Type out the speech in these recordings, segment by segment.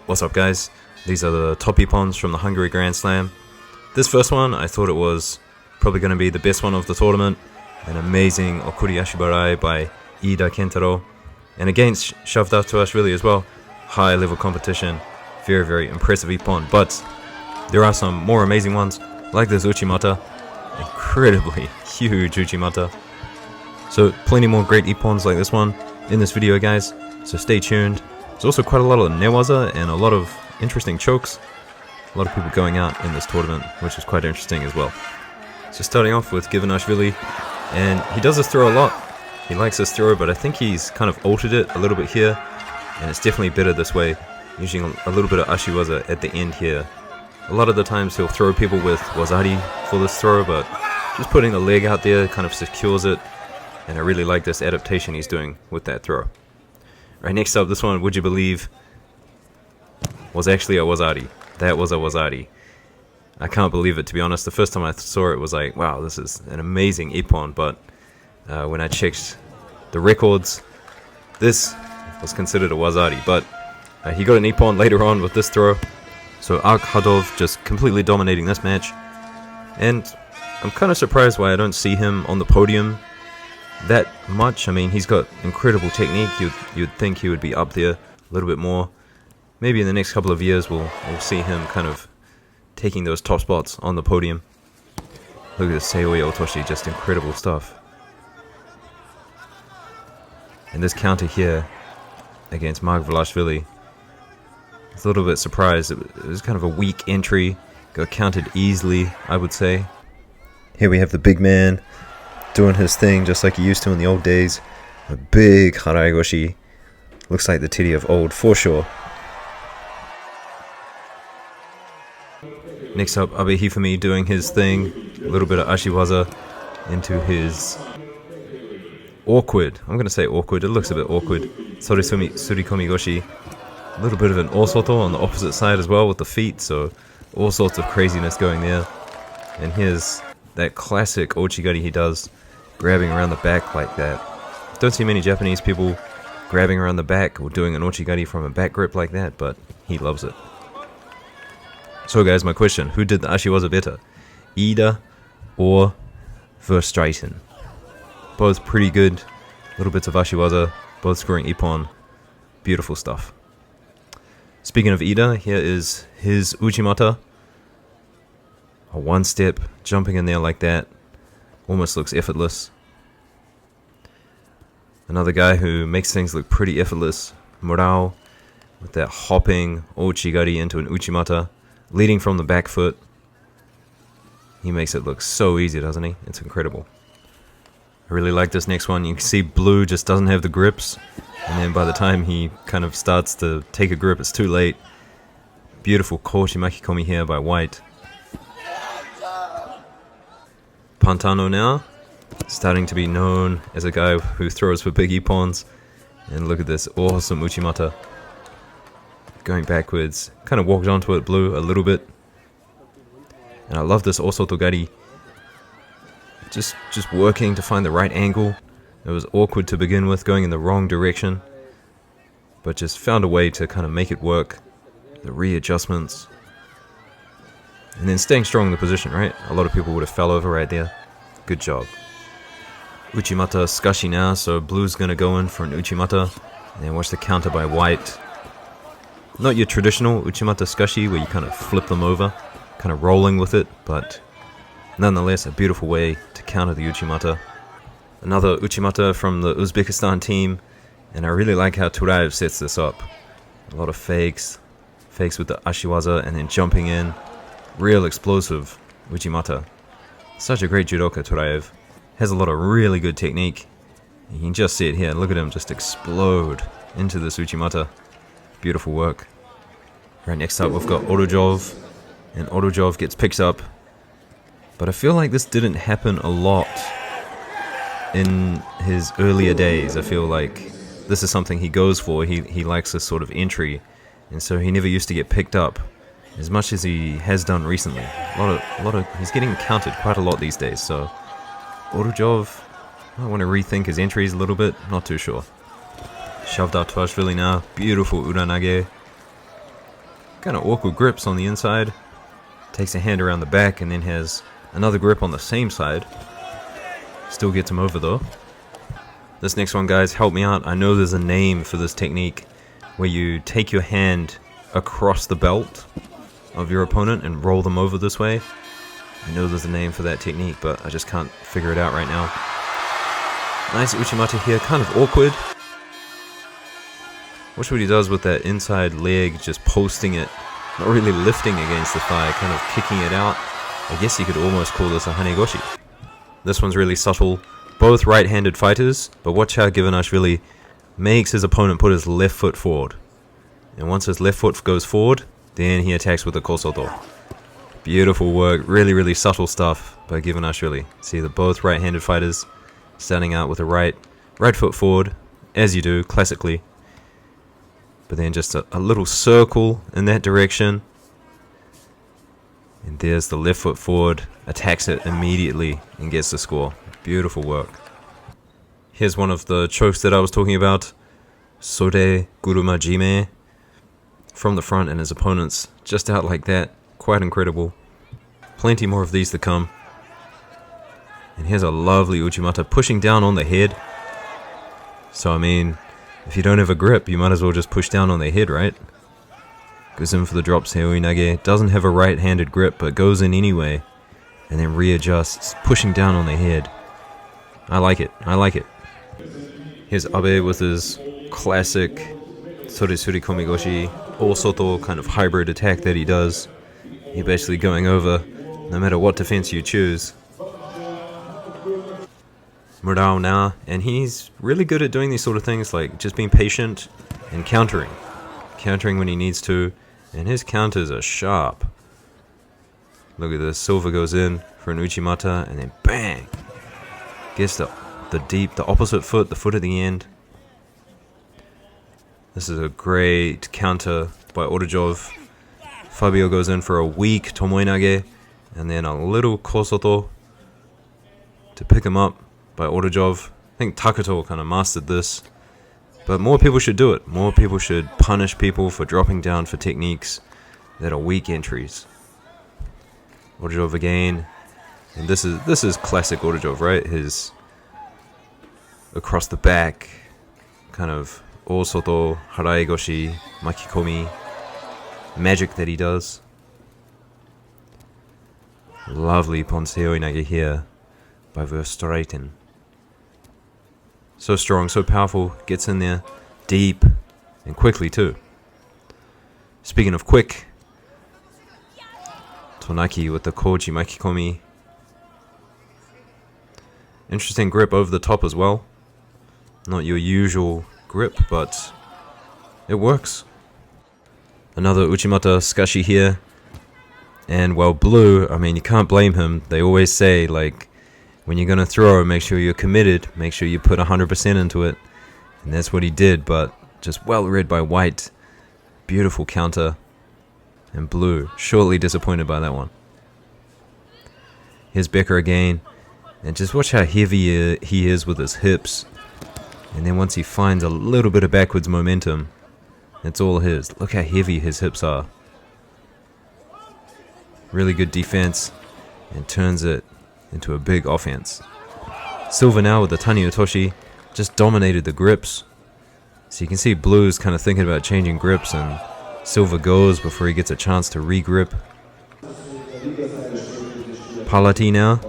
What's up guys, these are the top Ippons from the Hungary Grand Slam. This first one, I thought it was probably going to be the best one of the tournament. An amazing Okuri Ashibarai by Ida Kentaro. And against Shavdatuashvili as well. High level competition, very impressive Ippon. But there are some more amazing ones, like this Uchimata. Incredibly huge Uchimata. So plenty more great Ippons like this one in this video guys, so stay tuned. There's also quite a lot of newaza and a lot of interesting chokes. A lot of people going out in this tournament, which is quite interesting as well. So starting off with Givanashvili, and he does this throw a lot. He likes this throw, but I think he's kind of altered it a little bit here, and it's definitely better this way, using a little bit of ashiwaza at the end here. A lot of the times he'll throw people with wazari for this throw, but just putting the leg out there kind of secures it, and I really like this adaptation he's doing with that throw. Right, next up, this one, would you believe, was actually a wazari. That was a wazari. I can't believe it, to be honest. The first time I saw it was like, wow, this is an amazing Ippon, but when I checked the records, this was considered a wazari, but he got an Ippon later on with this throw. So Akhadov just completely dominating this match, and I'm kind of surprised why I don't see him on the podium that much. I mean, he's got incredible technique. You'd think he would be up there a little bit more. Maybe in the next couple of years we'll see him kind of taking those top spots on the podium. Look at this Seoi Otoshi, just incredible stuff. And this counter here against Margvelashvili, I was a little bit surprised. It was kind of a weak entry, got counted easily, I would say. Here we have the big man doing his thing just like he used to in the old days. A big Haraigoshi. Looks like the Teddy of old for sure. Next up, Abe Hifumi doing his thing. A little bit of Ashiwaza into his awkward. I'm going to say awkward. It looks a bit awkward. Surikomi Goshi. A little bit of an Osoto on the opposite side as well with the feet. So all sorts of craziness going there. And here's that classic Ochigari he does, grabbing around the back like that. Don't see many Japanese people grabbing around the back or doing an Ochigari from a back grip like that, but he loves it. So guys, my question, who did the Ashiwaza better? Ida or Verstraeten? Both pretty good, little bits of Ashiwaza, both scoring Ippon. Beautiful stuff. Speaking of Ida, here is his Uchimata. A one step, jumping in there like that. Almost looks effortless. Another guy who makes things look pretty effortless, Murao, with that hopping Ochigari into an Uchimata, leading from the back foot. He makes it look so easy, doesn't he? It's incredible. I really like this next one. You can see Blue just doesn't have the grips, and then by the time he kind of starts to take a grip, it's too late. Beautiful Koshimaki Komi here by White. Pantano now, starting to be known as a guy who throws for big Ippons. And look at this awesome Uchimata. Going backwards, kind of walked onto it, Blue, a little bit. And I love this Osotogari. Just working to find the right angle. It was awkward to begin with, going in the wrong direction. But just found a way to kind of make it work. The readjustments. And then staying strong in the position, right? A lot of people would have fell over right there. Good job. Uchimata Skashi now, so Blue's going to go in for an Uchimata. And then watch the counter by White. Not your traditional Uchimata Skashi where you kind of flip them over, kind of rolling with it, but nonetheless a beautiful way to counter the Uchimata. Another Uchimata from the Uzbekistan team, and I really like how Turaev sets this up. A lot of fakes with the Ashiwaza and then jumping in. Real explosive Uchimata. Such a great judoka, Turaev. Has a lot of really good technique. You can just see it here. Look at him just explode into this Uchimata. Beautiful work. Right, next up we've got Orujov. And Orujov gets picked up. But I feel like this didn't happen a lot in his earlier days. I feel like this is something he goes for. He likes this sort of entry. And so he never used to get picked up as much as he has done recently. A lot of he's getting counted quite a lot these days, so Orujov, I want to rethink his entries a little bit, not too sure. Shavdatuashvili now, beautiful Uranage. kind of awkward grips on the inside. Takes a hand around the back and then has another grip on the same side. Still gets him over though. This next one, guys, help me out. I know there's a name for this technique where you take your hand across the belt of your opponent and roll them over this way. I know there's a name for that technique, but I just can't figure it out right now. Nice Uchimata here, kind of awkward. Watch what he does with that inside leg, just posting it, not really lifting against the thigh, kind of kicking it out. I guess you could almost call this a hanegoshi. This one's really subtle. Both right-handed fighters, but watch how Givenashvili makes his opponent put his left foot forward. And once his left foot goes forward, then he attacks with the kosoto. Beautiful work, really, really subtle stuff by Givenashvili. See that both right-handed fighters starting out with a right foot forward, as you do, classically. But then just a little circle in that direction. And there's the left foot forward, attacks it immediately and gets the score. Beautiful work. Here's one of the chokes that I was talking about. Sode Guruma Jime. From the front and his opponents just out like that. Quite incredible. Plenty more of these to come. And here's a lovely Uchimata pushing down on the head. So I mean, if you don't have a grip, you might as well just push down on their head, right? Goes in for the drop Seoinage. Doesn't have a right-handed grip, but goes in anyway. And then readjusts, pushing down on their head. I like it. I like it. Here's Abe with his classic Soresuri Komigoshi, all soto kind of hybrid attack that he does. You're basically going over no matter what defense you choose. Murao now, and he's really good at doing these sort of things, like just being patient and countering. Countering when he needs to, and his counters are sharp. Look at this, Silva goes in for an Uchimata, and then bang! Gets the opposite foot, the foot at the end. This is a great counter by Otojov. Fabio goes in for a weak Tomoinage, and then a little Kosoto to pick him up by Otojov. I think Takato kind of mastered this. But more people should do it. More people should punish people for dropping down for techniques that are weak entries. Otojov again. And this is classic Otojov, right? His across the back, kind of Osoto, Haraegoshi, Makikomi magic that he does. Lovely Ponseo Inage here by Verstraeten. So strong, so powerful, gets in there deep and quickly too. Speaking of quick, Tonaki with the Koji Makikomi. Interesting grip over the top as well. Not your usual grip, but it works. Another Uchimata Skashi here. And well, Blue, I mean, you can't blame him. They always say, like, when you're going to throw, make sure you're committed. Make sure you put 100% into it. And that's what he did, but just well read by White. Beautiful counter. And Blue, shortly disappointed by that one. Here's Becker again. And just watch how heavy he is with his hips. And then once he finds a little bit of backwards momentum, it's all his. Look how heavy his hips are. Really good defense. And turns it into a big offense. Silva now with the Tani Otoshi. Just dominated the grips. So you can see Blue's kind of thinking about changing grips, and Silva goes before he gets a chance to re-grip. Palati now.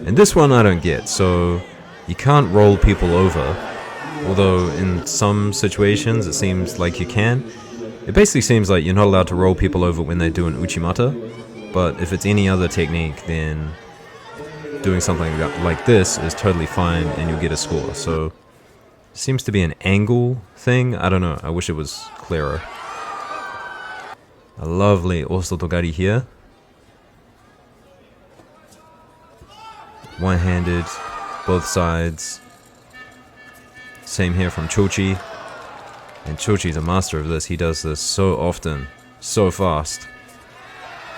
And this one I don't get. So you can't roll people over. Although in some situations it seems like you can. It basically seems like you're not allowed to roll people over when they do an Uchimata. But if it's any other technique, then doing something like this is totally fine and you'll get a score. So it seems to be an angle thing. I don't know. I wish it was clearer. A lovely Osotogari here. One-handed, both sides. Same here from Chochi. And Chochi's a master of this. He does this so often, so fast.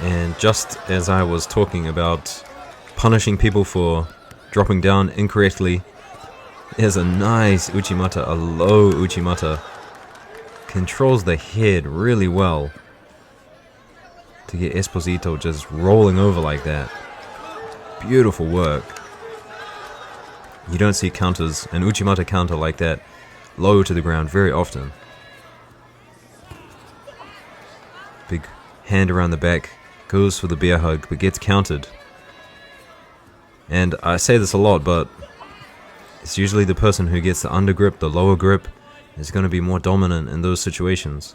And just as I was talking about punishing people for dropping down incorrectly, there's a nice Uchimata, a low Uchimata, controls the head really well to get Esposito just rolling over like that. Beautiful work. You don't see counters, an Uchimata counter like that, low to the ground very often. Big hand around the back, goes for the bear hug, but gets countered. And I say this a lot, but it's usually the person who gets the undergrip, the lower grip, is going to be more dominant in those situations.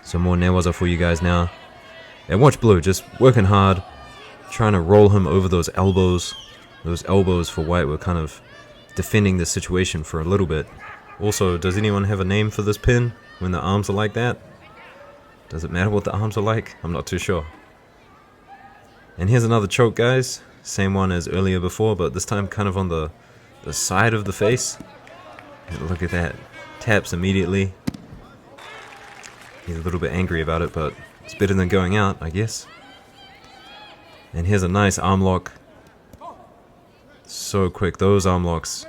So more newaza for you guys now. And watch Blue, just working hard, trying to roll him over those elbows. Those elbows for White were kind of defending the situation for a little bit. Also, does anyone have a name for this pin when the arms are like that? Does it matter what the arms are like? I'm not too sure. And here's another choke, guys. Same one as earlier before, but this time kind of on the side of the face. And look at that. Taps immediately. He's a little bit angry about it, but it's better than going out, I guess. And here's a nice arm lock. So quick. Those arm locks,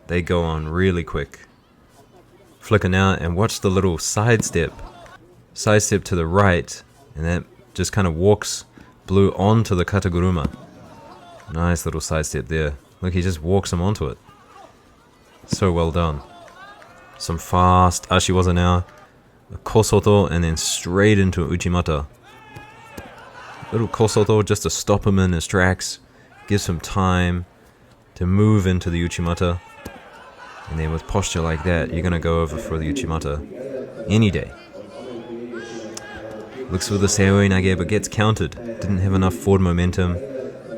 they go on really quick. Flicker now, and watch the little sidestep. Sidestep to the right, and that just kind of walks Blue onto the kataguruma. Nice little sidestep there. Look, he just walks him onto it. So well done. Some fast ashiwaza now. A kosoto, and then straight into an uchimata. Little kosoto just to stop him in his tracks. Gives him time to move into the uchimata. And then with posture like that, you're going to go over for the uchimata any day. Looks for the seoi nage, but gets countered. Didn't have enough forward momentum.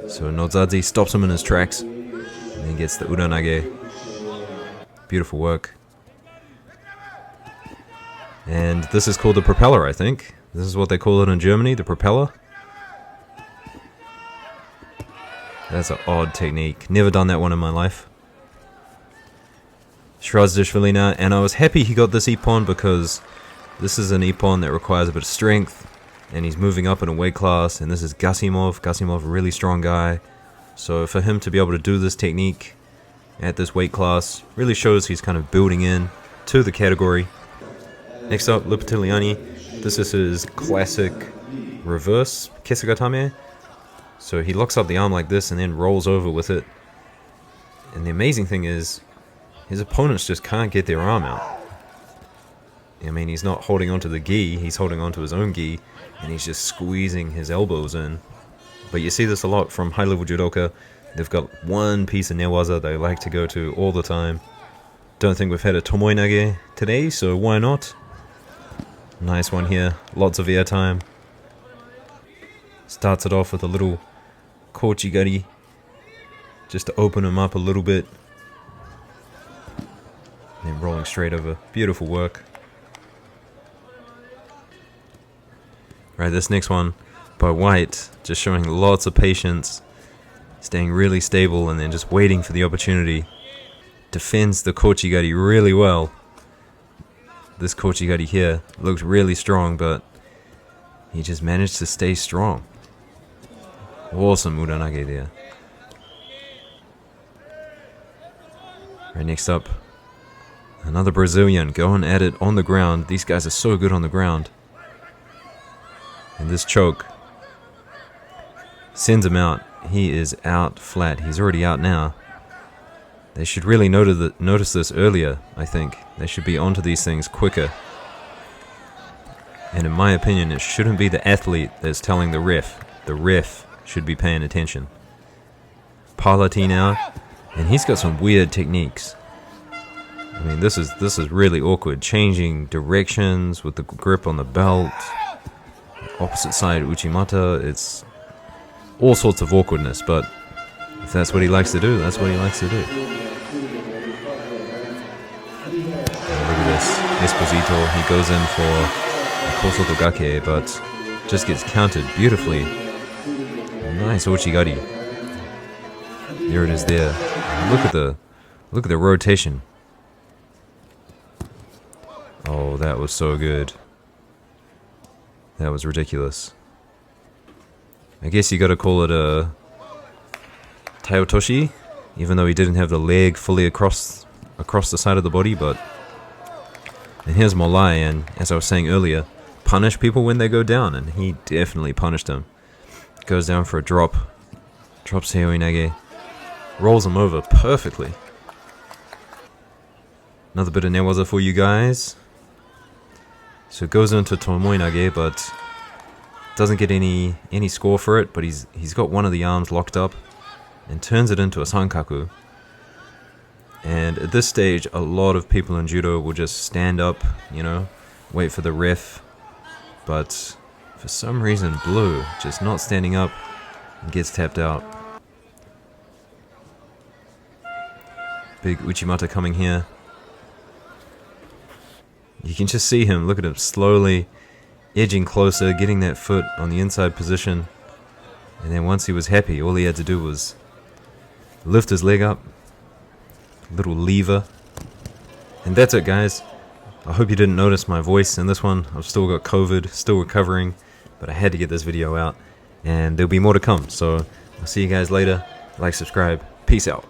So Nozadzi stops him in his tracks. And then gets the uranage. Beautiful work. And this is called the propeller, I think. This is what they call it in Germany, the propeller. That's an odd technique. Never done that one in my life. Shrazdishvili now, and I was happy he got this Ippon because this is an Ippon that requires a bit of strength, and he's moving up in a weight class, and this is Gasimov. Gasimov, really strong guy. So for him to be able to do this technique at this weight class really shows he's kind of building in to the category. Next up, Lupitiliani. This is his classic reverse Kesugatame. So he locks up the arm like this and then rolls over with it. And the amazing thing is, his opponents just can't get their arm out. I mean, he's not holding onto the gi, he's holding onto his own gi, and he's just squeezing his elbows in. But you see this a lot from high-level judoka. They've got one piece of newaza they like to go to all the time. Don't think we've had a tomoe nage today, so why not? Nice one here, lots of airtime. Starts it off with a little kochigari, just to open him up a little bit. Then rolling straight over. Beautiful work. Right, this next one by White, just showing lots of patience, staying really stable and then just waiting for the opportunity. Defends the kochigari really well. This kochigari here looked really strong, but he just managed to stay strong. Awesome uranage there. Right, next up, another Brazilian going at it on the ground. These guys are so good on the ground. And this choke sends him out. He is out flat. He's already out now. They should really notice this earlier, I think. They should be onto these things quicker. And in my opinion, it shouldn't be the athlete that's telling the ref. The ref should be paying attention. Palati now, and he's got some weird techniques. I mean, this is really awkward. Changing directions with the grip on the belt. Opposite side uchimata. It's all sorts of awkwardness, but if that's what he likes to do, that's what he likes to do. And look at this. Esposito, he goes in for a kosotogake, but just gets countered beautifully. Nice ochigari. There it is there. Look at the rotation. Oh, that was so good. That was ridiculous. I guess you gotta call it a Taiotoshi, even though he didn't have the leg fully across the side of the body, but And here's Molai, and as I was saying earlier, punish people when they go down, and he definitely punished him. Goes down for a drop, drops Seoinage, rolls him over perfectly. Another bit of newaza for you guys. So it goes into Tomoinage, but doesn't get any score for it, but he's got one of the arms locked up and turns it into a sankaku. And at this stage, a lot of people in judo will just stand up, you know, wait for the ref. But for some reason, Blue just not standing up and gets tapped out. Big Uchimata coming here. You can just see him, look at him, slowly edging closer, getting that foot on the inside position. And then once he was happy, all he had to do was lift his leg up, little lever. And that's it, guys. I hope you didn't notice my voice in this one. I've still got COVID, still recovering, but I had to get this video out. And there'll be more to come, so I'll see you guys later. Like, subscribe. Peace out.